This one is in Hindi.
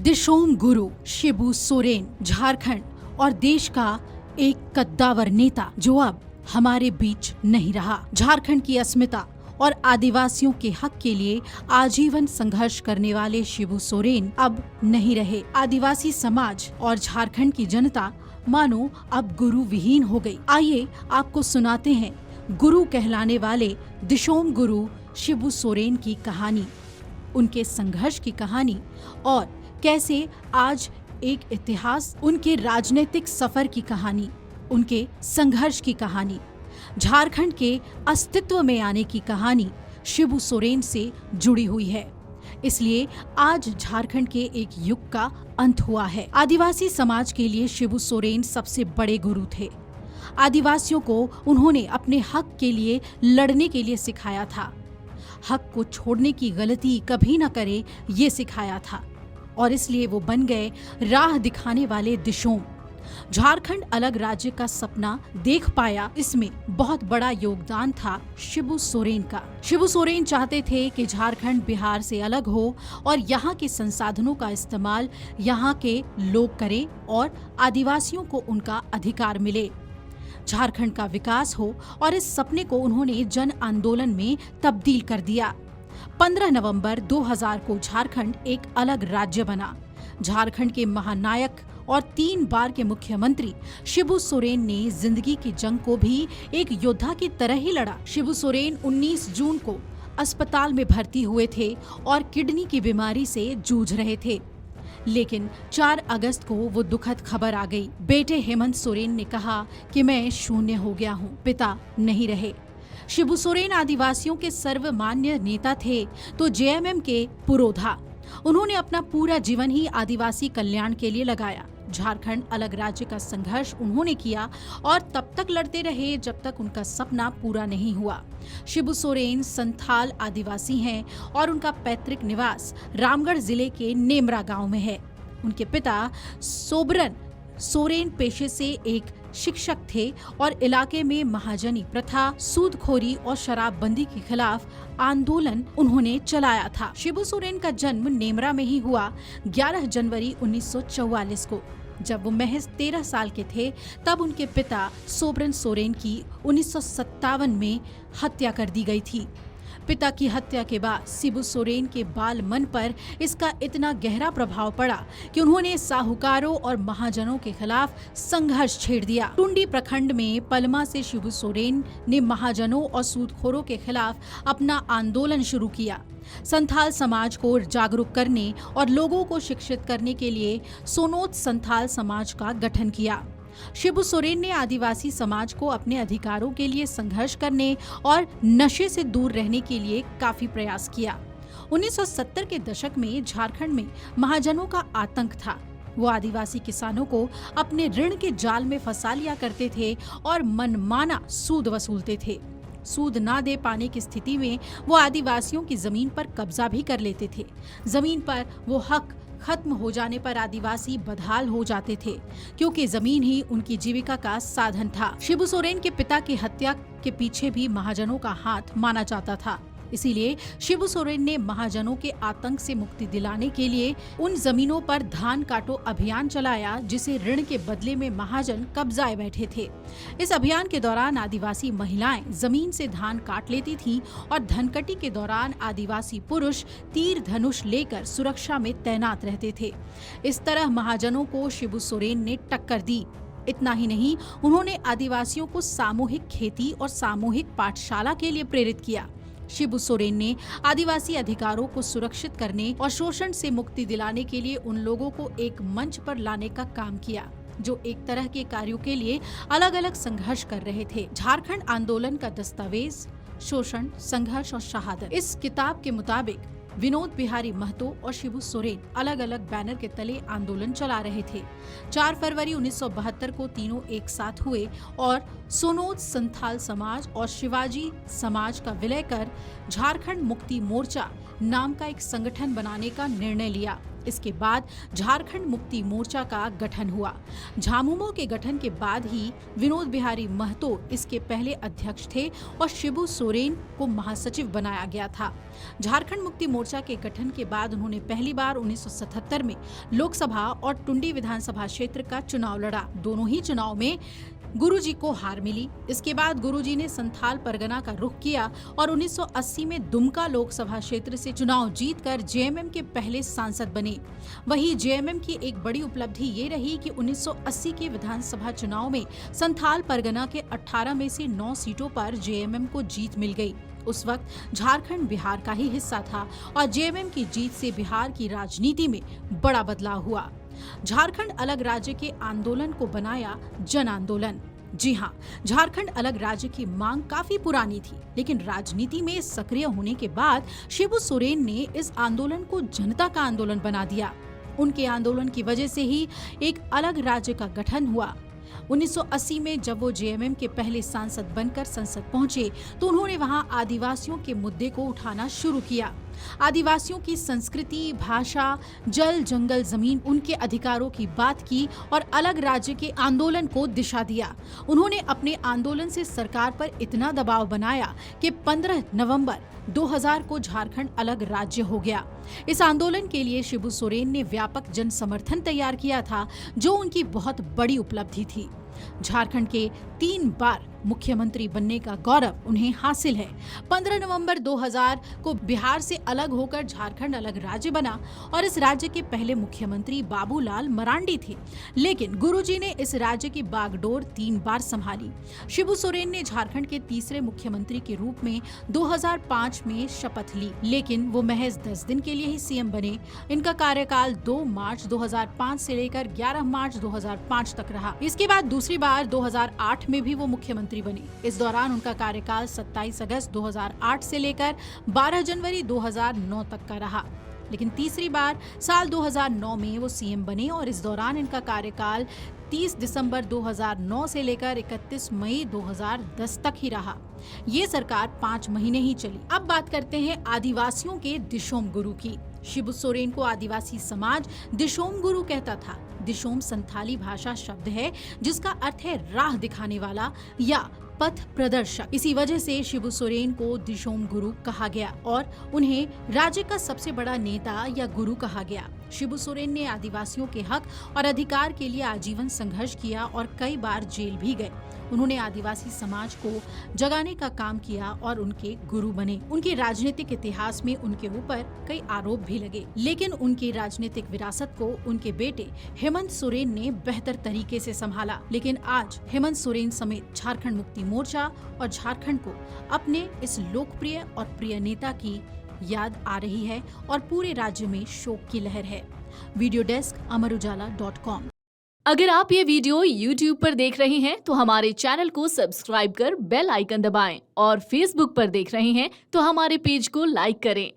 दिशोम गुरु शिबू सोरेन झारखंड और देश का एक कद्दावर नेता जो अब हमारे बीच नहीं रहा। झारखंड की अस्मिता और आदिवासियों के हक के लिए आजीवन संघर्ष करने वाले शिबू सोरेन अब नहीं रहे। आदिवासी समाज और झारखंड की जनता मानो अब गुरु विहीन हो गई। आइए आपको सुनाते हैं गुरु कहलाने वाले दिशोम गुरु शिबू सोरेन की कहानी, उनके संघर्ष की कहानी और कैसे आज एक इतिहास, उनके राजनीतिक सफर की कहानी, उनके संघर्ष की कहानी, झारखंड के अस्तित्व में आने की कहानी शिबू सोरेन से जुड़ी हुई है। इसलिए आज झारखंड के एक युग का अंत हुआ है। आदिवासी समाज के लिए शिबू सोरेन सबसे बड़े गुरु थे। आदिवासियों को उन्होंने अपने हक के लिए लड़ने के लिए सिखाया था। हक को छोड़ने की गलती कभी न करे ये सिखाया था और इसलिए वो बन गए राह दिखाने वाले दिशोम। झारखंड अलग राज्य का सपना देख पाया, इसमें बहुत बड़ा योगदान था शिबू सोरेन का। शिबू सोरेन चाहते थे कि झारखंड बिहार से अलग हो और यहाँ के संसाधनों का इस्तेमाल यहाँ के लोग करें और आदिवासियों को उनका अधिकार मिले, झारखंड का विकास हो। और इस सपने को उन्होंने जन आंदोलन में तब्दील कर दिया। 15 नवंबर 2000 को झारखंड एक अलग राज्य बना। झारखंड के महानायक और 3 बार के मुख्यमंत्री शिबू सोरेन ने जिंदगी की जंग को भी एक योद्धा की तरह ही लड़ा। शिबू सोरेन 19 जून को अस्पताल में भर्ती हुए थे और किडनी की बीमारी से जूझ रहे थे, लेकिन 4 अगस्त को वो दुखद खबर आ गई। बेटे हेमंत सोरेन ने कहा कि मैं शून्य हो गया हूँ, पिता नहीं रहे। शिबू सोरेन आदिवासियों के सर्वमान्य नेता थे तो जेएमएम के पुरोधा। उन्होंने अपना पूरा जीवन ही आदिवासी कल्याण के लिए लगाया। झारखंड अलग राज्य का संघर्ष उन्होंने किया और तब तक लड़ते रहे जब तक उनका सपना पूरा नहीं हुआ। शिबू सोरेन संथाल आदिवासी हैं और उनका पैतृक निवास रामगढ़ जिले के नेमरा गांव में है। उनके पिता सोबरन सोरेन पेशे से एक शिक्षक थे और इलाके में महाजनी प्रथा, सूदखोरी और शराबबंदी के खिलाफ आंदोलन उन्होंने चलाया था। शिबू सोरेन का जन्म नेमरा में ही हुआ 11 जनवरी 1944 को। जब वो महज 13 साल के थे तब उनके पिता सोबरन सोरेन की 1957 में हत्या कर दी गई थी। पिता की हत्या के बाद शिबू सोरेन के बाल मन पर इसका इतना गहरा प्रभाव पड़ा कि उन्होंने साहूकारों और महाजनों के खिलाफ संघर्ष छेड़ दिया। टुंडी प्रखंड में पलमा से शिबू सोरेन ने महाजनों और सूदखोरों के खिलाफ अपना आंदोलन शुरू किया। संथाल समाज को जागरूक करने और लोगों को शिक्षित करने के लिए सोनोत संथाल समाज का गठन किया। शिबू सोरेन ने आदिवासी समाज को अपने अधिकारों के लिए संघर्ष करने और नशे से दूर रहने के लिए काफी प्रयास किया। 1970 के दशक में झारखंड में महाजनों का आतंक था। वो आदिवासी किसानों को अपने ऋण के जाल में फंसा लिया करते थे और मनमाना सूद वसूलते थे। सूद ना दे पाने की स्थिति में वो आदिवासियों की जमीन पर कब्जा भी कर लेते थे। जमीन पर वो हक खत्म हो जाने पर आदिवासी बदहाल हो जाते थे, क्योंकि जमीन ही उनकी जीविका का साधन था। शिबू सोरेन के पिता की हत्या के पीछे भी महाजनों का हाथ माना जाता था। इसीलिए शिबू सोरेन ने महाजनों के आतंक से मुक्ति दिलाने के लिए उन जमीनों पर धान काटो अभियान चलाया जिसे ऋण के बदले में महाजन कब्जाए बैठे थे। इस अभियान के दौरान आदिवासी महिलाएं जमीन से धान काट लेती थीं और धनकटी के दौरान आदिवासी पुरुष तीर धनुष लेकर सुरक्षा में तैनात रहते थे। इस तरह महाजनों को शिबू सोरेन ने टक्कर दी। इतना ही नहीं, उन्होंने आदिवासियों को सामूहिक खेती और सामूहिक पाठशाला के लिए प्रेरित किया। शिबू सोरेन ने आदिवासी अधिकारों को सुरक्षित करने और शोषण से मुक्ति दिलाने के लिए उन लोगों को एक मंच पर लाने का काम किया जो एक तरह के कार्यों के लिए अलग अलग संघर्ष कर रहे थे। झारखंड आंदोलन का दस्तावेज, शोषण, संघर्ष और शहादत। इस किताब के मुताबिक विनोद बिहारी महतो और शिबू सोरेन अलग अलग बैनर के तले आंदोलन चला रहे थे। 4 फरवरी 1972 को तीनों एक साथ हुए और सोनोत संथाल समाज और शिवाजी समाज का विलय कर झारखंड मुक्ति मोर्चा नाम का एक संगठन बनाने का निर्णय लिया। इसके बाद झारखंड मुक्ति मोर्चा का गठन हुआ। झामुमो के गठन के बाद ही विनोद बिहारी महतो इसके पहले अध्यक्ष थे और शिबू सोरेन को महासचिव बनाया गया था। झारखंड मुक्ति मोर्चा के गठन के बाद उन्होंने पहली बार 1977 में लोकसभा और टुंडी विधानसभा क्षेत्र का चुनाव लड़ा। दोनों ही चुनाव में गुरुजी को हार मिली। इसके बाद गुरुजी ने संथाल परगना का रुख किया और 1980 में दुमका लोकसभा क्षेत्र से चुनाव जीतकर जेएमएम के पहले सांसद बने। वहीं जेएमएम की एक बड़ी उपलब्धि ये रही कि 1980 के विधानसभा चुनाव में संथाल परगना के 18 में से 9 सीटों पर जेएमएम को जीत मिल गई। उस वक्त झारखंड बिहार का ही हिस्सा था और जेएमएम की जीत से बिहार की राजनीति में बड़ा बदलाव हुआ। झारखंड अलग राज्य के आंदोलन को बनाया जन आंदोलन। जी हाँ, झारखंड अलग राज्य की मांग काफी पुरानी थी, लेकिन राजनीति में सक्रिय होने के बाद शिबू सोरेन ने इस आंदोलन को जनता का आंदोलन बना दिया। उनके आंदोलन की वजह से ही एक अलग राज्य का गठन हुआ। 1980 में जब वो जेएमएम के पहले सांसद बनकर संसद पहुंचे तो उन्होंने वहां आदिवासियों के मुद्दे को उठाना शुरू किया। आदिवासियों की संस्कृति, भाषा, जल, जंगल, जमीन, उनके अधिकारों की बात की और अलग राज्य के आंदोलन को दिशा दिया। उन्होंने अपने आंदोलन से सरकार पर इतना दबाव बनाया कि 15 नवंबर 2000 को झारखंड अलग राज्य हो गया। इस आंदोलन के लिए शिबू सोरेन ने व्यापक जन समर्थन तैयार किया था, जो उनकी बहुत बड़ी उपलब्धि थी। झारखंड के 3 बार मुख्यमंत्री बनने का गौरव उन्हें हासिल है। 15 नवंबर 2000 को बिहार से अलग होकर झारखंड अलग राज्य बना और इस राज्य के पहले मुख्यमंत्री बाबूलाल मरांडी थे, लेकिन गुरुजी ने इस राज्य की बागडोर 3 बार संभाली। शिबू सोरेन ने झारखंड के तीसरे मुख्यमंत्री के रूप में 2005 में शपथ ली, लेकिन वो महज 10 दिन के लिए ही सीएम बने। इनका कार्यकाल 2 मार्च 2005 से लेकर 11 मार्च 2005 तक रहा। इसके बाद दूसरी बार 2008 में भी वो मुख्यमंत्री बने। इस दौरान उनका कार्यकाल 27 अगस्त 2008 से लेकर 12 जनवरी 2009 तक का रहा, लेकिन तीसरी बार साल 2009 में वो सीएम बने और इस दौरान इनका कार्यकाल 30 दिसंबर 2009 से लेकर 31 मई 2010 तक ही रहा। ये सरकार 5 महीने ही चली। अब बात करते हैं आदिवासियों के दिशोम गुरु की। शिबू सोरेन को आदिवासी समाज दिशोम गुरु कहता था। दिशोम संथाली भाषा शब्द है जिसका अर्थ है राह दिखाने वाला या पथ प्रदर्शक। इसी वजह से शिबू सोरेन को दिशोम गुरु कहा गया और उन्हें राज्य का सबसे बड़ा नेता या गुरु कहा गया। शिबू सोरेन ने आदिवासियों के हक और अधिकार के लिए आजीवन संघर्ष किया और कई बार जेल भी गए। उन्होंने आदिवासी समाज को जगाने का काम किया और उनके गुरु बने। उनके राजनीतिक इतिहास में उनके ऊपर कई आरोप भी लगे, लेकिन उनकी राजनीतिक विरासत को उनके बेटे हेमंत सोरेन ने बेहतर तरीके से संभाला। लेकिन आज हेमंत सोरेन समेत झारखंड मुक्ति मोर्चा और झारखंड को अपने इस लोकप्रिय और प्रिय नेता की याद आ रही है और पूरे राज्य में शोक की लहर है। Video desk amarujala.com। अगर आप ये वीडियो YouTube पर देख रहे हैं तो हमारे चैनल को सब्सक्राइब कर बेल आइकन दबाएं और Facebook पर देख रहे हैं तो हमारे पेज को लाइक करें।